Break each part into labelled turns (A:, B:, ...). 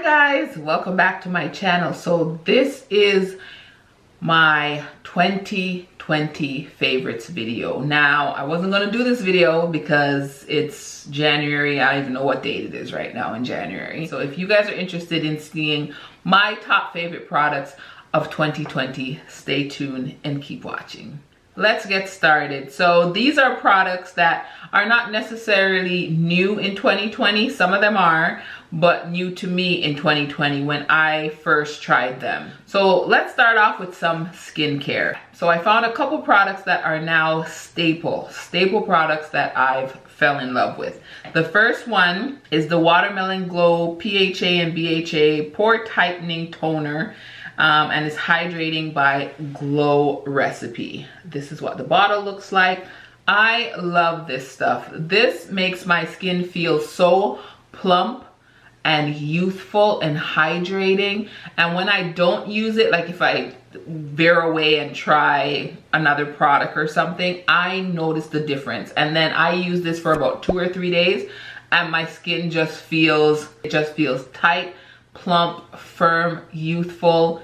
A: guys, welcome back to my channel. So this is my 2020 favorites video. Now I wasn't going to do this video because it's January. I don't even know what date it is right now in January. So if you guys are interested in seeing my top favorite products of 2020, stay tuned and keep watching. Let's get started. So these are products that are not necessarily new in 2020. Some of them are, but new to me in 2020 when I first tried them. So let's start off with some skincare. So I found a couple products that are now staple products that I've fell in love with. The first one is the Watermelon Glow PHA and BHA Pore Tightening Toner. And it's hydrating by Glow Recipe. This is what the bottle looks like. I love this stuff. This makes my skin feel so plump and youthful and hydrating. And when I don't use it, like if I veer away and try another product or something, I notice the difference. And then I use this for about 2 or 3 days and my skin just feels tight, plump, firm, youthful.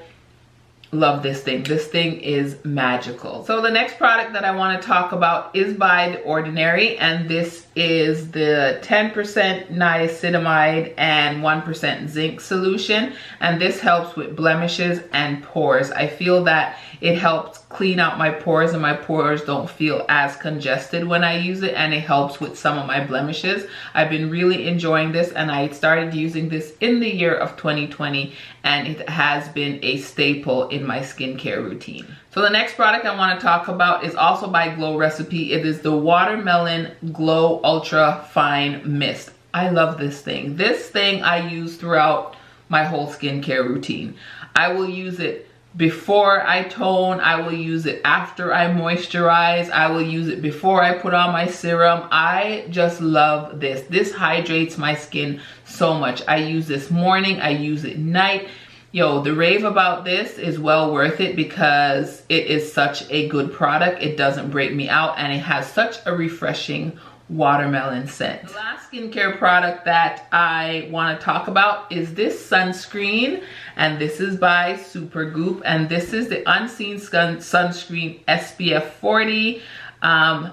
A: Love this thing. This thing is magical. So the next product that I want to talk about is by The Ordinary, and this is the 10% niacinamide and 1% zinc solution, and this helps with blemishes and pores. I feel that it helps clean out my pores and my pores don't feel as congested when I use it, and it helps with some of my blemishes. I've been really enjoying this, and I started using this in the year of 2020, and it has been a staple in my skincare routine. So the next product I want to talk about is also by Glow Recipe. It is the Watermelon Glow Ultra Fine Mist. I love this thing. This thing I use throughout my whole skincare routine. I will use it before I tone, I will use it after I moisturize, I will use it before I put on my serum. I just love this. This hydrates my skin so much. I use this morning, I use it night. Yo, the rave about this is well worth it because it is such a good product. It doesn't break me out and it has such a refreshing watermelon scent. The last skincare product that I want to talk about is this sunscreen, and this is by Supergoop, and this is the Unseen Sunscreen SPF 40.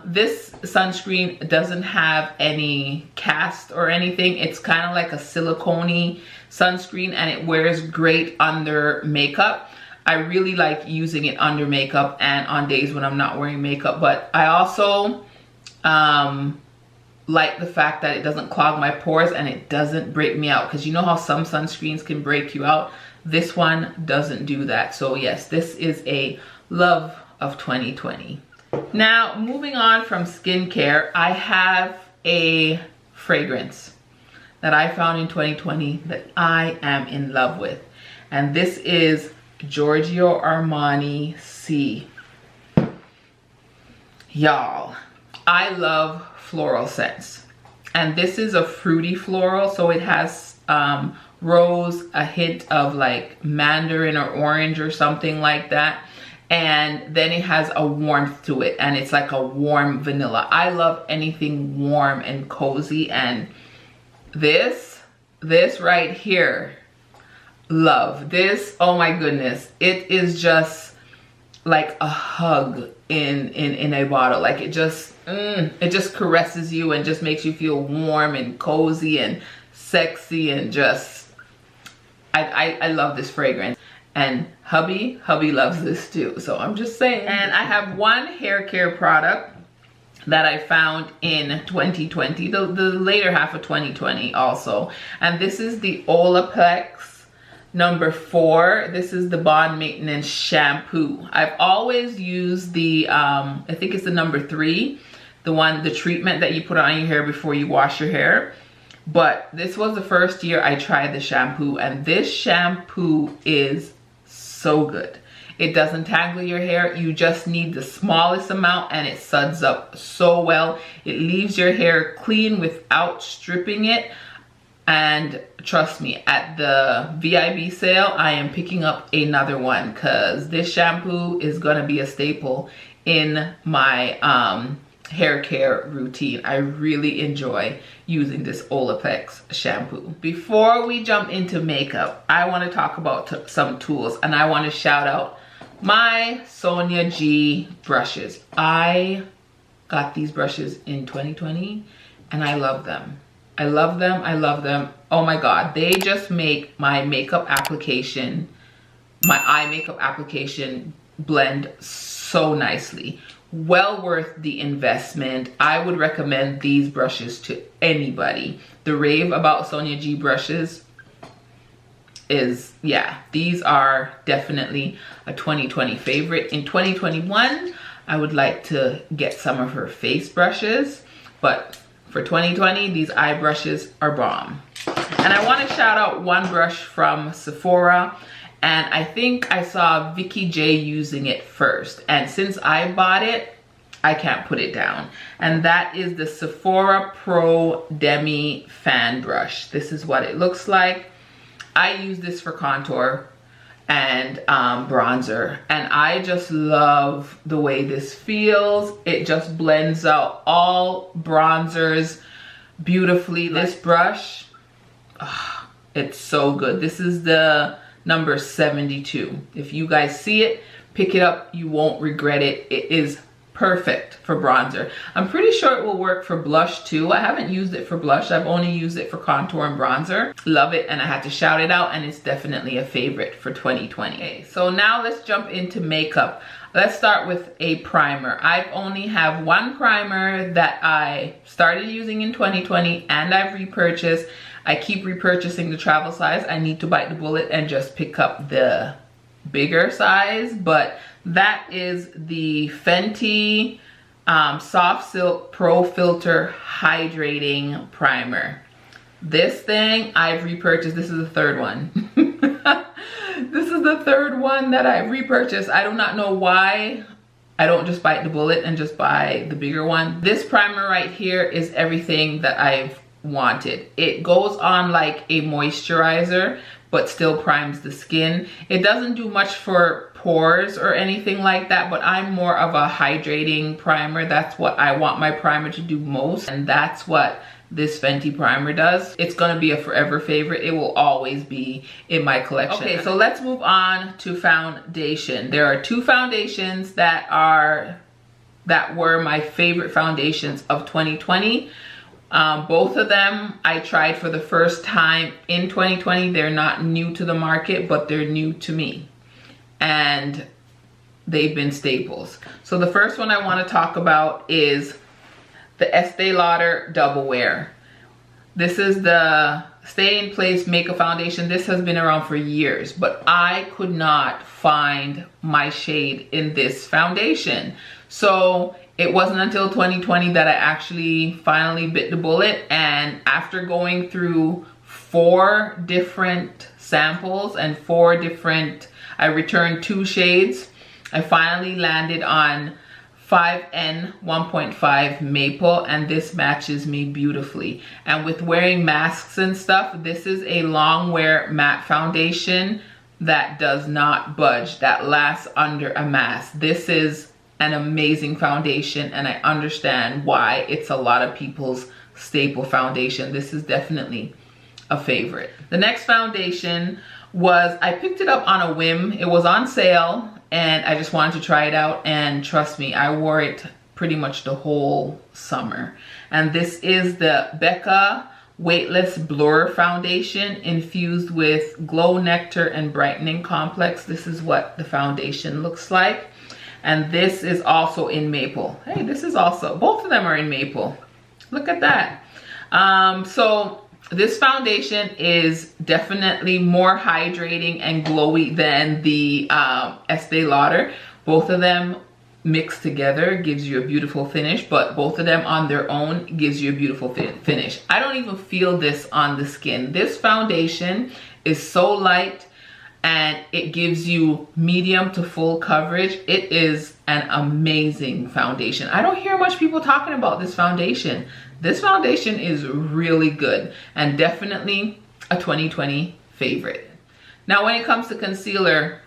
A: This sunscreen doesn't have any cast or anything. It's kind of like a silicone-y sunscreen, and it wears great under makeup. I really like using it under makeup and on days when I'm not wearing makeup, but I also like the fact that it doesn't clog my pores and it doesn't break me out, because you know how some sunscreens can break you out. This one doesn't do that. So yes, this is a love of 2020. Now moving on from skincare, I have a fragrance that I found in 2020 that I am in love with, and this is Giorgio Armani C. Y'all, I love floral scents, and this is a fruity floral, so it has rose, a hint of like mandarin or orange or something like that, and then it has a warmth to it, and it's like a warm vanilla. I love anything warm and cozy, and this right here, love this. Oh my goodness, it is just like a hug in a bottle. Like it just caresses you and just makes you feel warm and cozy and sexy, and just I love this fragrance. And hubby loves this too, so I'm just saying. And I have one hair care product that I found in 2020, the later half of 2020 also, and this is the Olaplex number 4. This is the Bond Maintenance Shampoo. I've always used the I think it's the number 3, the treatment that you put on your hair before you wash your hair. But this was the first year I tried the shampoo, and this shampoo is so good. It doesn't tangle your hair. You just need the smallest amount and it suds up so well. It leaves your hair clean without stripping it. And trust me, at the VIB sale, I am picking up another one because this shampoo is gonna be a staple in my hair care routine. I really enjoy using this Olaplex shampoo. Before we jump into makeup, I want to talk about some tools, and I want to shout out my Sonia G brushes. I got these brushes in 2020 and I love them. I love them. I love them. Oh my God, they just make my makeup application, my eye makeup application blend so nicely. Well worth the investment. I would recommend these brushes to anybody. The rave about Sonia G brushes is, yeah, these are definitely a 2020 favorite. In 2021, I would like to get some of her face brushes, but for 2020, these eye brushes are bomb. And I want to shout out one brush from Sephora, and I think I saw Vicky J using it first. And since I bought it, I can't put it down. And that is the Sephora Pro Demi fan brush. This is what it looks like. I use this for contour and bronzer, and I just love the way this feels. It just blends out all bronzers beautifully. This brush, oh, it's so good. This is the number 72. If you guys see it, pick it up. You won't regret it. It is perfect for bronzer. I'm pretty sure it will work for blush too. I haven't used it for blush. I've only used it for contour and bronzer. Love it, and I had to shout it out, and it's definitely a favorite for 2020. Okay, so now let's jump into makeup. Let's start with a primer. I only have one primer that I started using in 2020 and I've repurchased. I keep repurchasing the travel size. I need to bite the bullet and just pick up the bigger size, but that is the Fenty Soft Silk Pro Filt'R Hydrating Primer. This thing I've repurchased. This is the third one. This is the third one that I've repurchased. I do not know why I don't just bite the bullet and just buy the bigger one. This primer right here is everything that I've wanted. It goes on like a moisturizer, but still primes the skin. It doesn't do much for pores or anything like that, but I'm more of a hydrating primer. That's what I want my primer to do most, and that's what this Fenty primer does. It's gonna be a forever favorite. It will always be in my collection. Okay, so let's move on to foundation. There are two foundations that were my favorite foundations of 2020. Both of them I tried for the first time in 2020. They're not new to the market, but they're new to me, and they've been staples. So the first one I want to talk about is the Estee Lauder Double Wear. This is the Stay in Place Makeup Foundation. This has been around for years, but I could not find my shade in this foundation. So it wasn't until 2020 that I actually finally bit the bullet, and after going through 4 different samples and 4 different, I returned 2 shades, I finally landed on 5N 1.5 Maple, and this matches me beautifully. And with wearing masks and stuff, this is a long wear matte foundation that does not budge, that lasts under a mask. This is an amazing foundation, and I understand why it's a lot of people's staple foundation. This is definitely a favorite. The next foundation was, I picked it up on a whim. It was on sale and I just wanted to try it out, and trust me, I wore it pretty much the whole summer. And this is the Becca Weightless Blur Foundation infused with Glow Nectar and Brightening Complex. This is what the foundation looks like. And this is also in Maple. Hey, this is also, both of them are in Maple. Look at that. So this foundation is definitely more hydrating and glowy than the Estee Lauder. Both of them mixed together gives you a beautiful finish, but both of them on their own gives you a beautiful finish. I don't even feel this on the skin. This foundation is so light and it gives you medium to full coverage. It is an amazing foundation. I don't hear much people talking about this foundation. This foundation is really good and definitely a 2020 favorite. Now when it comes to concealer,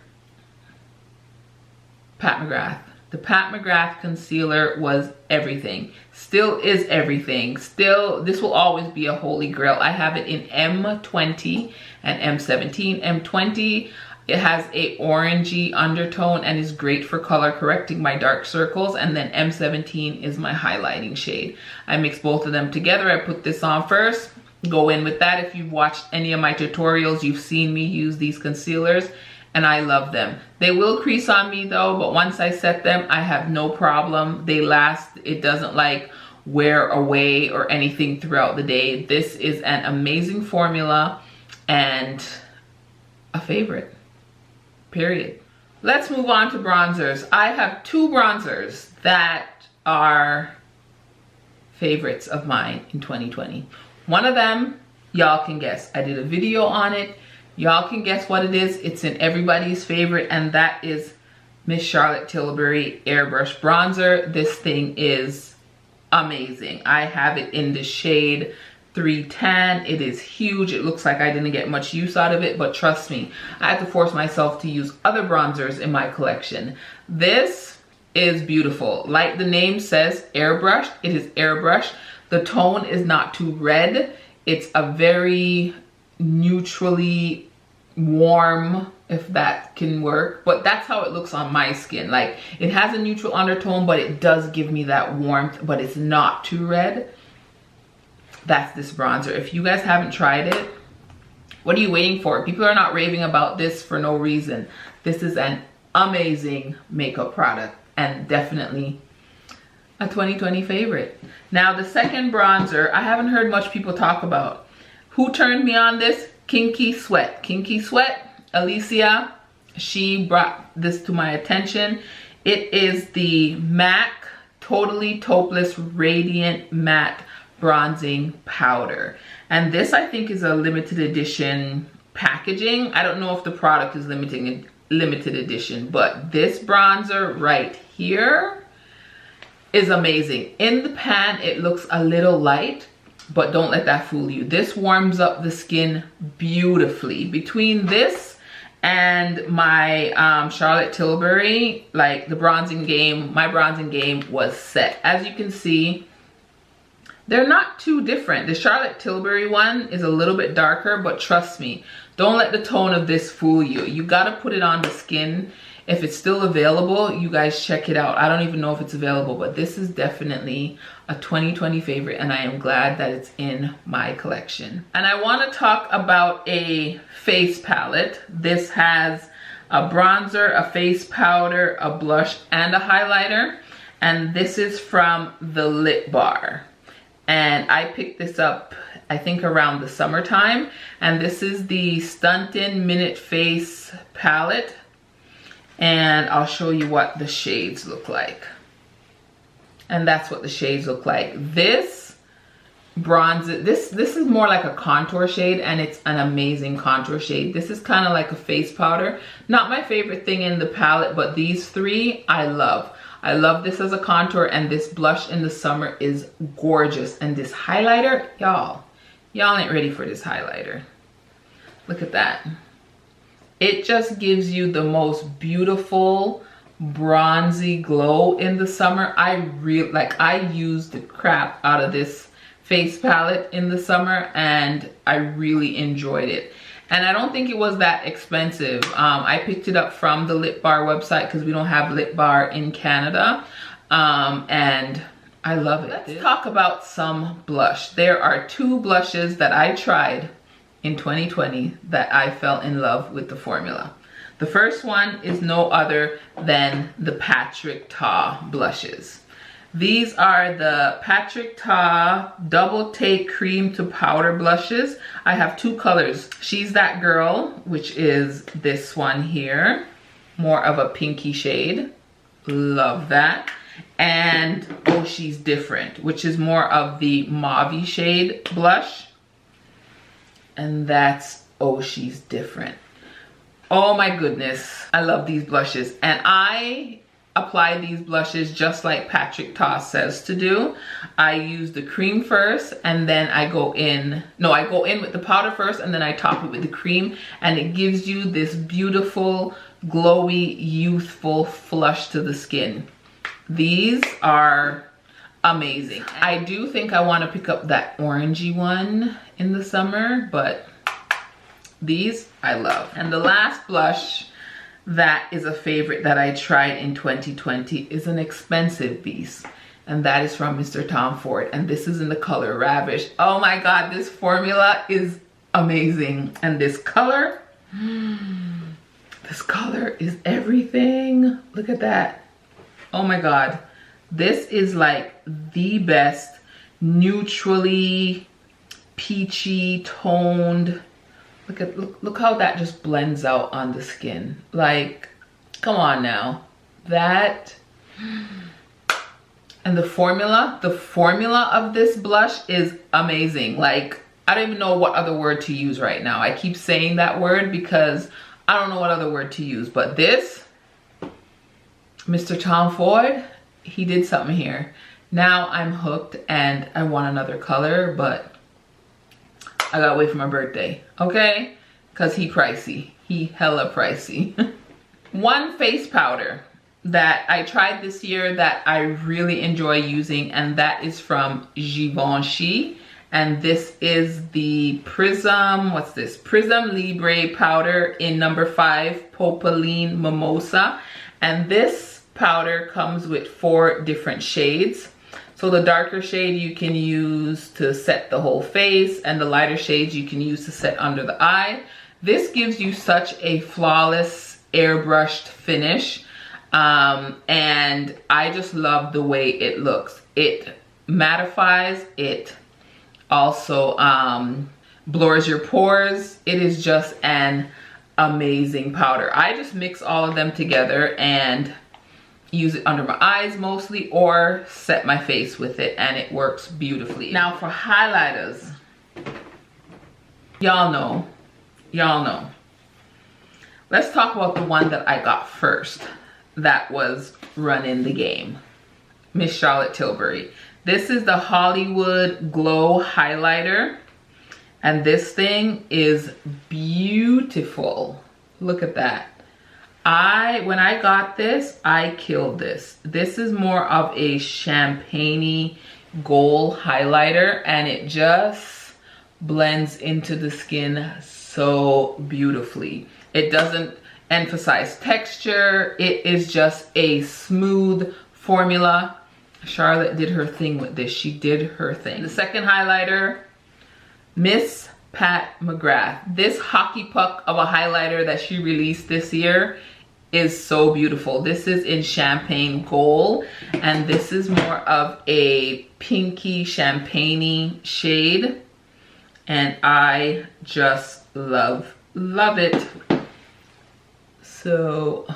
A: Pat McGrath. The Pat McGrath concealer was everything. Still is everything. Still, this will always be a holy grail. I have it in M20 and M17. M20, it has a orangey undertone and is great for color correcting my dark circles. And then M17 is my highlighting shade. I mix both of them together. I put this on first, go in with that. If you've watched any of my tutorials, you've seen me use these concealers and I love them. They will crease on me though, but once I set them, I have no problem. They last. It doesn't like wear away or anything throughout the day. This is an amazing formula and a favorite. Period. Let's move on to bronzers. I have two bronzers that are favorites of mine in 2020. One of them, y'all can guess. I did a video on it. Y'all can guess what it is. It's in everybody's favorite, and that is Miss Charlotte Tilbury Airbrush Bronzer. This thing is amazing. I have it in the shade 310. It is huge. It looks like I didn't get much use out of it, but trust me, I had to force myself to use other bronzers in my collection. This is beautiful. Like the name says, airbrushed. It is airbrushed. The tone is not too red. It's a very neutrally warm, if that can work, but that's how it looks on my skin. Like, it has a neutral undertone, but it does give me that warmth, but it's not too red. That's this bronzer. If you guys haven't tried it, what are you waiting for? People are not raving about this for no reason. This is an amazing makeup product and definitely a 2020 favorite. Now, the second bronzer, I haven't heard much people talk about. Who turned me on this? Kinky Sweat. Kinky Sweat, Alicia, she brought this to my attention. It is the MAC Totally Topeless Radiant Matte Bronzing Powder. And this, I think, is a limited edition packaging. I don't know if the product is limited edition, but this bronzer right here is amazing. In the pan, it looks a little light, but don't let that fool you. This warms up the skin beautifully. Between this and my Charlotte Tilbury, like the bronzing game, my bronzing game was set. As you can see, they're not too different. The Charlotte Tilbury one is a little bit darker, but trust me, don't let the tone of this fool you. You gotta put it on the skin. If it's still available, you guys check it out. I don't even know if it's available, but this is definitely a 2020 favorite, and I am glad that it's in my collection. And I want to talk about a face palette. This has a bronzer, a face powder, a blush, and a highlighter. And this is from the Lip Bar. And I picked this up, I think, around the summertime. And this is the Stuntin' Minute Face palette. And I'll show you what the shades look like. And that's what the shades look like. This bronzer, this is more like a contour shade, and it's an amazing contour shade. This is kind of like a face powder. Not my favorite thing in the palette, but these three I love. I love this as a contour, and this blush in the summer is gorgeous. And this highlighter, y'all ain't ready for this highlighter. Look at that. It just gives you the most beautiful bronzy glow in the summer. I use the crap out of this face palette in the summer, and I really enjoyed it. And I don't think it was that expensive. I picked it up from the Lip Bar website because we don't have Lip Bar in Canada. And I love it. Let's talk about some blush. There are two blushes that I tried in 2020 that I fell in love with the formula. The first one is no other than the Patrick Ta blushes. These are the Patrick Ta Double Take Cream to Powder blushes. I have two colors. She's That Girl, which is this one here, more of a pinky shade. Love that. And Oh She's Different, which is more of the mauve shade blush. And that's Oh She's Different. Oh my goodness, I love these blushes. And I apply these blushes just like Patrick Ta says to do. I use the cream first, and then I go in with the powder first, and then I top it with the cream, and it gives you this beautiful, glowy, youthful flush to the skin. These are amazing. I do think I want to pick up that orangey one in the summer, but these I love. And the last blush that is a favorite that I tried in 2020 is an expensive beast, and that is from Mr. Tom Ford, and this is in the color Ravish. Oh my god, this formula is amazing, and this color is everything. Look at that. Oh my god, this is like the best neutrally peachy toned. Look how that just blends out on the skin. Like, come on now. That, and the formula of this blush is amazing. Like, I don't even know what other word to use right now. I keep saying that word because I don't know what other word to use, but this, Mr. Tom Ford, he did something here. Now I'm hooked and I want another color, but I gotta wait for my birthday, okay? Cause he pricey, he hella pricey. One face powder that I tried this year that I really enjoy using, and that is from Givenchy. And this is the Prism, what's this? Prism Libre powder in number 5, Popeline Mimosa. And this powder comes with 4 different shades. So the darker shade you can use to set the whole face, and the lighter shades you can use to set under the eye. This gives you such a flawless airbrushed finish. And I just love the way it looks. It mattifies, it also blurs your pores. It is just an amazing powder. I just mix all of them together and use it under my eyes mostly, or set my face with it, and it works beautifully. Now for highlighters, y'all know. Let's talk about the one that I got first that was running the game. Miss Charlotte Tilbury. This is the Hollywood Glow Highlighter, and this thing is beautiful. Look at that. When I got this, I killed this. This is more of a champagne-y gold highlighter, and it just blends into the skin so beautifully. It doesn't emphasize texture. It is just a smooth formula. Charlotte did her thing with this. She did her thing. The second highlighter, Miss Pat McGrath. This hockey puck of a highlighter that she released this year is so beautiful. This is in champagne gold, and this is more of a pinky champagne-y shade, and I just love it. So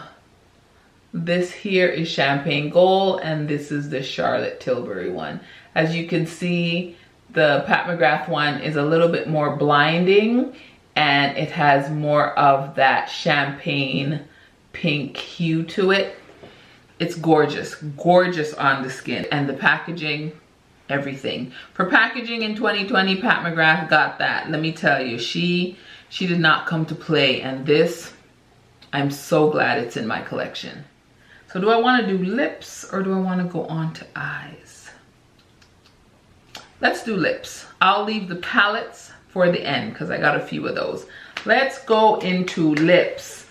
A: this here is champagne gold, and this is the Charlotte Tilbury one. As you can see, the Pat McGrath one is a little bit more blinding, and it has more of that champagne pink hue to it. It's gorgeous on the skin, and the packaging, everything. For packaging in 2020, Pat McGrath got that. Let me tell you, she did not come to play, and this, I'm so glad it's in my collection. So do I want to do lips or do I want to go on to eyes? Let's do lips. I'll leave the palettes for the end because I got a few of those. Let's go into lips.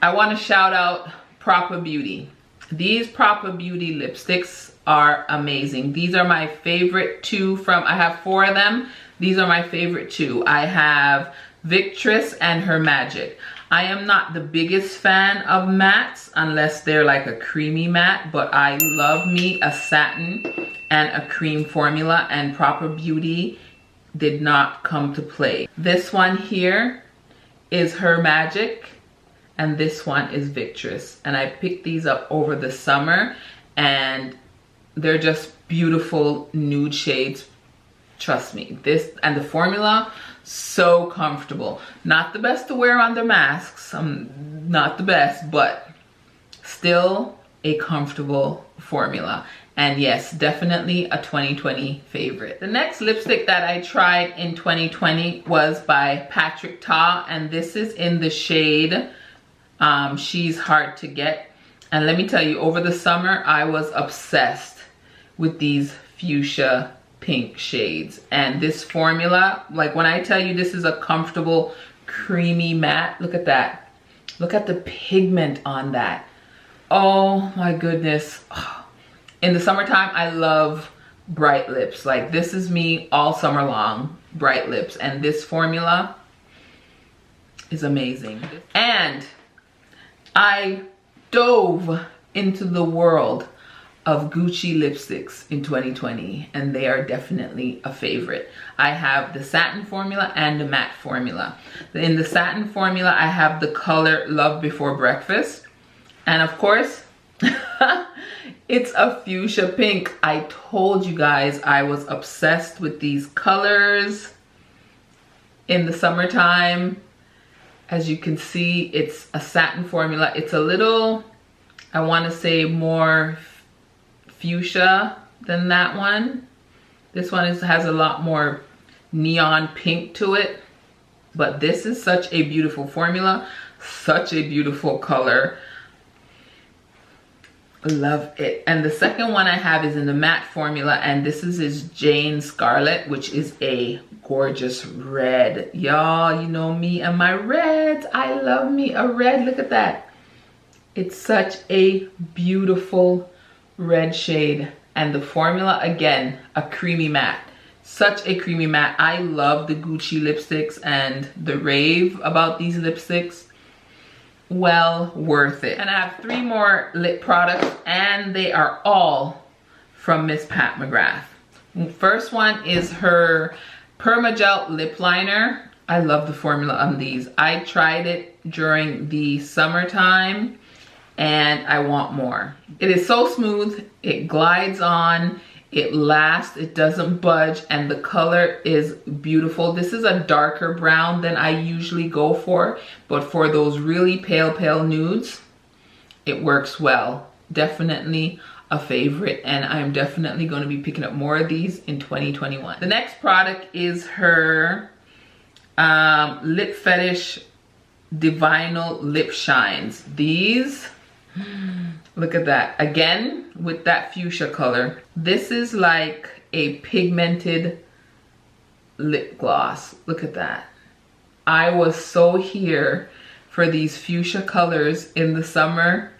A: I want to shout out Proper Beauty. These Proper Beauty lipsticks are amazing. These are my favorite 2 from, I have 4 of them. These are my favorite 2. I have Victress and Her Magic. I am not the biggest fan of mattes unless they're like a creamy matte, but I love me a satin and a cream formula, and Proper Beauty did not come to play. This one here is Her Magic, and this one is Victress, and I picked these up over the summer, and they're just beautiful nude shades. Trust me, this and the formula, so comfortable. Not the best to wear under masks, not the best, but still a comfortable formula. And yes, definitely a 2020 favorite. The next lipstick that I tried in 2020 was by Patrick Ta, and this is in the shade She's Hard to Get. And let me tell you, over the summer, I was obsessed with these fuchsia pink shades. And this formula, like when I tell you this is a comfortable, creamy matte, look at that. Look at the pigment on that. Oh my goodness. In the summertime, I love bright lips. Like this is me all summer long, bright lips. And this formula is amazing. And I dove into the world of Gucci lipsticks in 2020, and they are definitely a favorite. I have the satin formula and the matte formula. In the satin formula, I have the color Love Before Breakfast. And of course, it's a fuchsia pink. I told you guys I was obsessed with these colors in the summertime. As you can see, it's a satin formula. It's a little, I want to say, more fuchsia than that one. This one has a lot more neon pink to it. But this is such a beautiful formula, such a beautiful color. Love it. And the second one I have is in the matte formula, and this is Jane Scarlet, which is a gorgeous red. Y'all, you know me and my reds. I love me a red. Look at that. It's such a beautiful red shade. And the formula, again, a creamy matte. Such a creamy matte. I love the Gucci lipsticks and the rave about these lipsticks. Well worth it. And I have 3 more lip products, and they are all from Miss Pat McGrath. First one is her Permagel lip liner. I love the formula on these. I tried it during the summertime and I want more. It is so smooth, it glides on, it lasts, it doesn't budge, and the color is beautiful. This is a darker brown than I usually go for, but for those really pale nudes, it works well. Definitely a favorite, and I'm definitely going to be picking up more of these in 2021. The next product is her Lip Fetish Divinal Lip Shines. These, look at that. Again, with that fuchsia color. This is like a pigmented lip gloss. Look at that. I was so here for these fuchsia colors in the summer,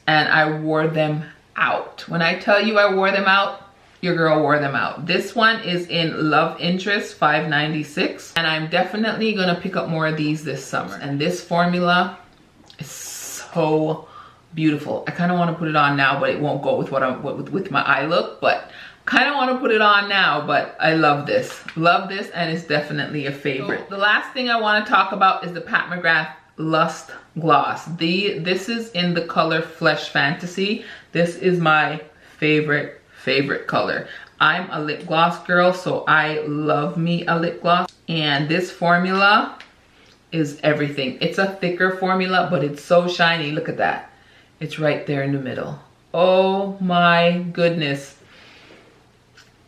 A: and I wore them out. When I tell you I wore them out, your girl wore them out. This one is in Love Interest, $5.96, and I'm definitely gonna pick up more of these this summer. And this formula is so beautiful. I kind of want to put it on now, but it won't go with with my eye look, but kind of want to put it on now. But I love this, and it's definitely a favorite. So the last thing I want to talk about is the Pat McGrath Lust Gloss. This is in the color Flesh Fantasy. This is my favorite color. I'm a lip gloss girl, so I love me a lip gloss, and this formula is everything. It's a thicker formula, but it's so shiny. Look at that. It's right there in the middle. Oh my goodness.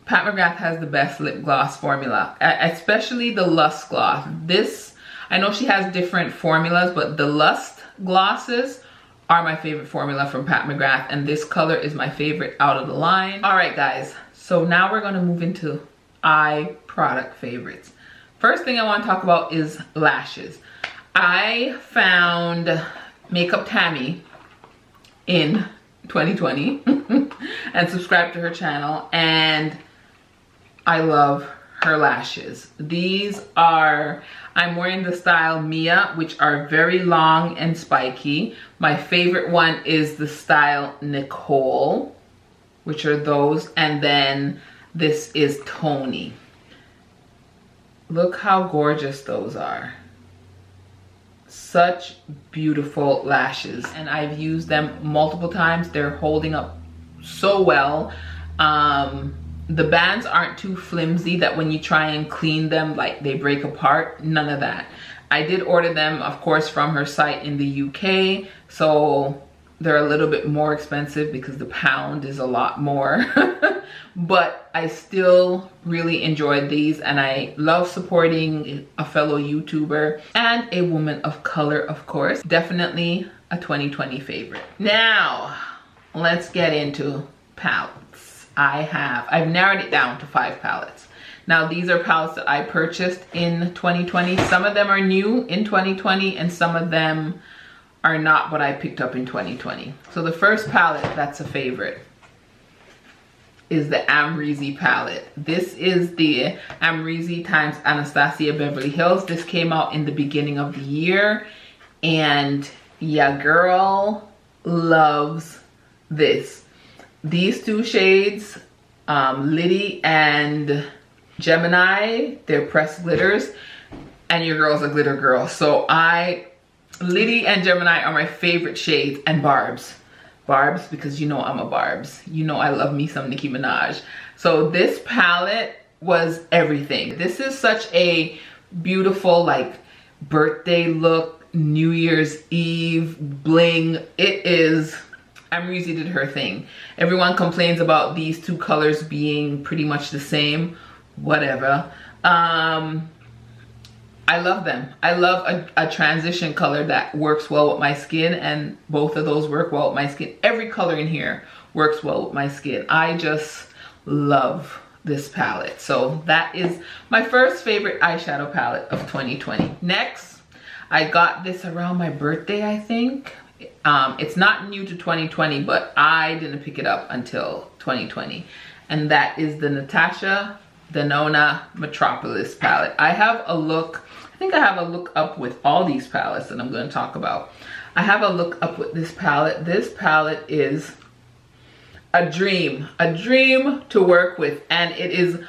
A: Pat McGrath has the best lip gloss formula, especially the Lust Gloss. This, I know she has different formulas, but the Lust glosses are my favorite formula from Pat McGrath, and this color is my favorite out of the line. All right, guys, so now we're gonna move into eye product favorites. First thing I wanna talk about is lashes. I found Makeup Tammy in 2020 and subscribed to her channel, and I love her lashes. These are, I'm wearing the style Mia, which are very long and spiky. My favorite one is the style Nicole, which are those, and then this is Tony. Look how gorgeous those are. Such beautiful lashes, and I've used them multiple times. They're holding up so well. The bands aren't too flimsy that when you try and clean them, like they break apart. None of that. I did order them, of course, from her site in the UK, so they're a little bit more expensive because the pound is a lot more. but I still really enjoyed these, and I love supporting a fellow YouTuber and a woman of color, of course. Definitely a 2020 favorite. Now, let's get into palettes. I've narrowed it down to 5 palettes. Now, these are palettes that I purchased in 2020. Some of them are new in 2020, and some of them are not what I picked up in 2020. So the first palette that's a favorite is the Amrezy palette. This is the Amrezy times Anastasia Beverly Hills. This came out in the beginning of the year, and yeah, girl loves this. These 2 shades, Liddy and Gemini, they're pressed glitters, and your girl's a glitter girl. So Liddy and Gemini are my favorite shades, and Barbs, because you know I'm a Barbs. You know I love me some Nicki Minaj. So this palette was everything. This is such a beautiful, like, birthday look, New Year's Eve bling. It is, Amrezy did her thing. Everyone complains about these 2 colors being pretty much the same. Whatever. I love them. I love a transition color that works well with my skin, and both of those work well with my skin. Every color in here works well with my skin. I just love this palette. So that is my first favorite eyeshadow palette of 2020. Next, I got this around my birthday, I think. It's not new to 2020, but I didn't pick it up until 2020. And that is the Natasha Denona Metropolis palette. I have a look, I think I have a look up with all these palettes that I'm going to talk about. I have a look up with this palette. This palette is a dream to work with, and it is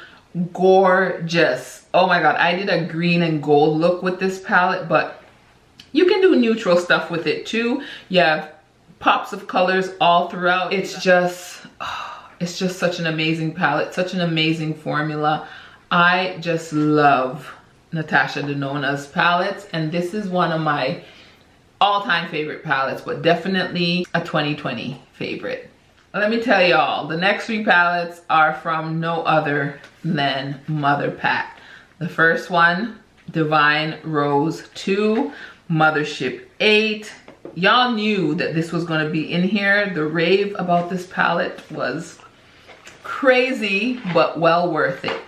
A: gorgeous. Oh my god, I did a green and gold look with this palette, but you can do neutral stuff with it too. You have pops of colors all throughout. It's just such an amazing palette, such an amazing formula. I just love Natasha Denona's palettes, and this is one of my all-time favorite palettes, but definitely a 2020 favorite. Let me tell y'all, the next 3 palettes are from no other than Mother Pat. The first one, Divine Rose 2, Mothership 8. Y'all knew that this was going to be in here. The rave about this palette was crazy, but well worth it.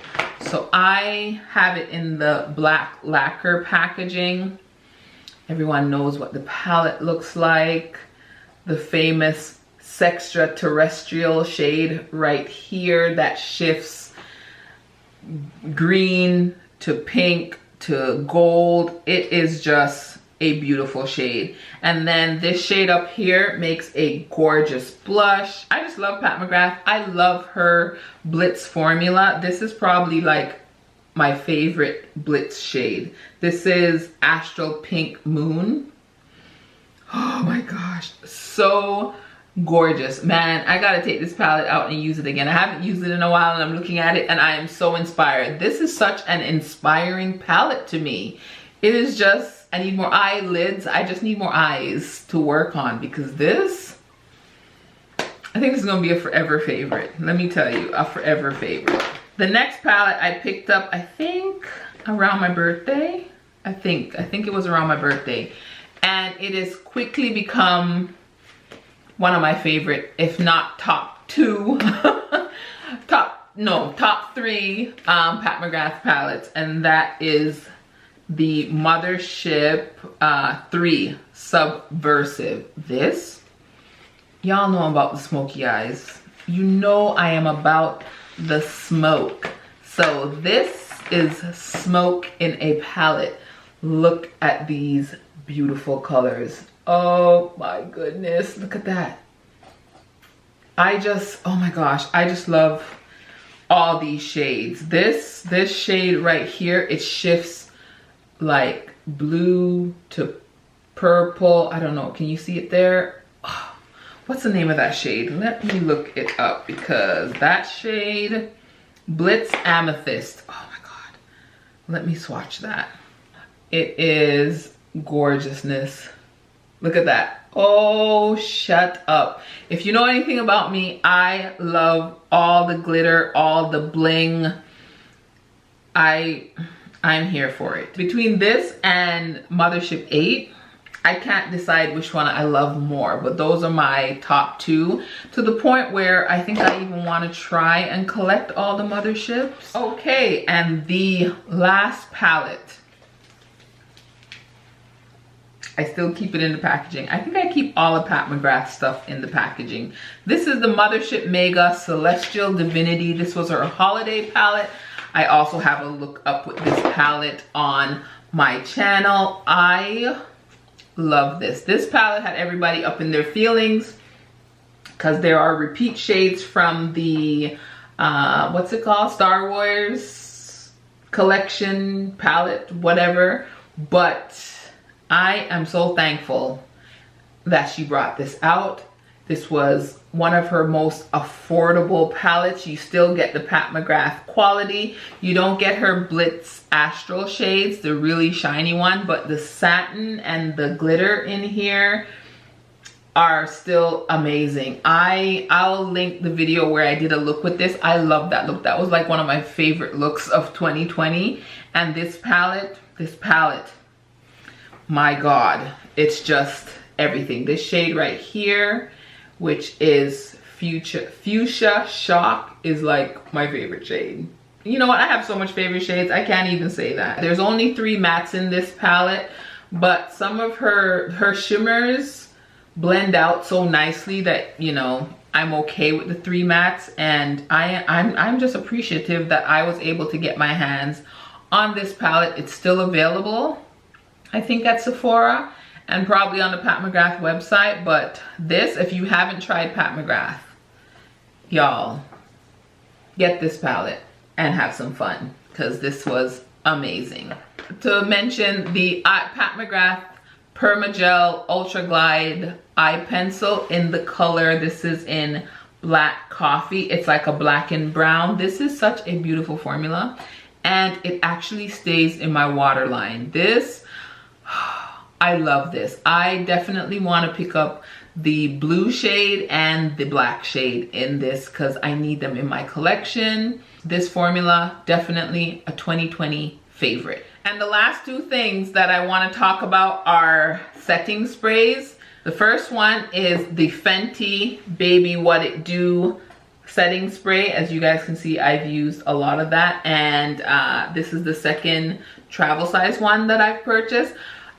A: So I have it in the black lacquer packaging. Everyone knows what the palette looks like. The famous Sextraterrestrial shade right here that shifts green to pink to gold. It is just a beautiful shade. And then this shade up here makes a gorgeous blush. I just love Pat McGrath. I love her Blitz formula. This is probably like my favorite Blitz shade. This is Astral Pink Moon. Oh my gosh, so gorgeous. Man, I gotta take this palette out and use it again. I haven't used it in a while, and I'm looking at it and I am so inspired. This is such an inspiring palette to me. It is just, I need more eyelids. I just need more eyes to work on, because this, I think this is gonna be a forever favorite. Let me tell you, a forever favorite. The next palette I picked up, I think around my birthday. I think it was around my birthday. And it has quickly become one of my favorite, if not top 2, top 3 Pat McGrath palettes. And that is the Mothership 3 Subversive. This, y'all know about the smoky eyes. You know I am about the smoke. So this is smoke in a palette. Look at these beautiful colors. Oh my goodness, look at that. Oh my gosh, I just love all these shades. This shade right here, it shifts like blue to purple. I don't know, can you see it there? Oh, what's the name of that shade? Let me look it up, because that shade, Blitz Amethyst. Oh my god, let me swatch that. It is gorgeousness. Look at that. Oh, shut up. If you know anything about me, I love all the glitter, all the bling. I'm here for it. Between this and Mothership 8, I can't decide which one I love more, but those are my top two, to the point where I think I even want to try and collect all the Motherships. Okay, and the last palette. I still keep it in the packaging. I think I keep all of Pat McGrath stuff in the packaging. This is the Mothership Mega Celestial Divinity. This was her holiday palette. I also have a look up with this palette on my channel. I love this. This palette had everybody up in their feelings because there are repeat shades from the, what's it called? Star Wars collection palette, whatever. But I am so thankful that she brought this out. This was one of her most affordable palettes. You still get the Pat McGrath quality. You don't get her Blitz Astral shades, the really shiny one, but the satin and the glitter in here are still amazing. I'll link the video where I did a look with this. I love that look. That was like one of my favorite looks of 2020. And this palette, my God, it's just everything. This shade right here, which is Fuchsia Shock, is like my favorite shade. You know what? I have so much favorite shades, I can't even say that. There's only 3 mattes in this palette, but some of her shimmers blend out so nicely that, you know, I'm okay with the 3 mattes, and I'm just appreciative that I was able to get my hands on this palette. It's still available, I think, at Sephora and probably on the Pat McGrath website. But this, if you haven't tried Pat McGrath, y'all, get this palette and have some fun, because this was amazing. To mention the Pat McGrath Permagel Ultra Glide Eye Pencil in the color, this is in Black Coffee. It's like a black and brown. This is such a beautiful formula, and it actually stays in my waterline. This, I love this. I definitely want to pick up the blue shade and the black shade in this because I need them in my collection. This formula, definitely a 2020 favorite. And the last 2 things that I want to talk about are setting sprays. The first one is the Fenty Baby What It Do setting spray. As you guys can see, I've used a lot of that, and this is the second travel size one that I've purchased.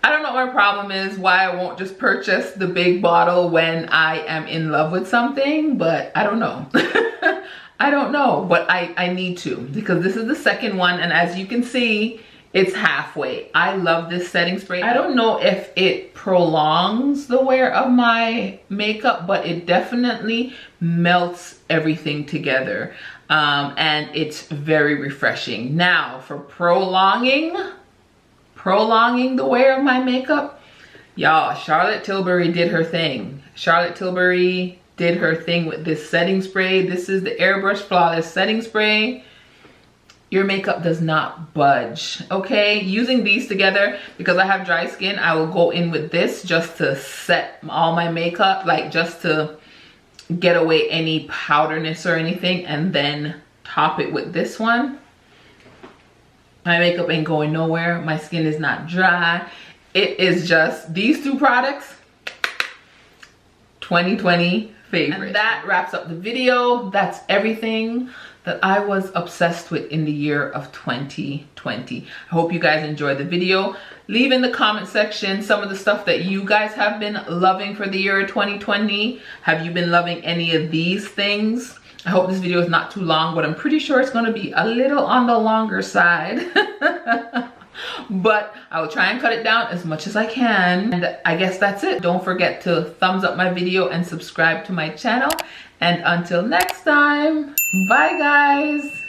A: I don't know what my problem is, why I won't just purchase the big bottle when I am in love with something, but I don't know. I don't know, but I need to, because this is the second one, and as you can see, it's halfway. I love this setting spray. I don't know if it prolongs the wear of my makeup, but it definitely melts everything together, and it's very refreshing. Now, for prolonging the wear of my makeup, y'all, Charlotte Tilbury did her thing. Charlotte Tilbury did her thing with this setting spray. This is the Airbrush Flawless setting spray. Your makeup does not budge, okay? Using these together, because I have dry skin, I will go in with this just to set all my makeup, like just to get away any powderness or anything, and then top it with this one. My makeup ain't going nowhere. My skin is not dry. It is just these 2 products, 2020 favorite. And that wraps up the video. That's everything that I was obsessed with in the year of 2020. I hope you guys enjoyed the video. Leave in the comment section some of the stuff that you guys have been loving for the year of 2020. Have you been loving any of these things? I hope this video is not too long, but I'm pretty sure it's going to be a little on the longer side. But I will try and cut it down as much as I can. And I guess that's it. Don't forget to thumbs up my video and subscribe to my channel. And until next time, bye guys.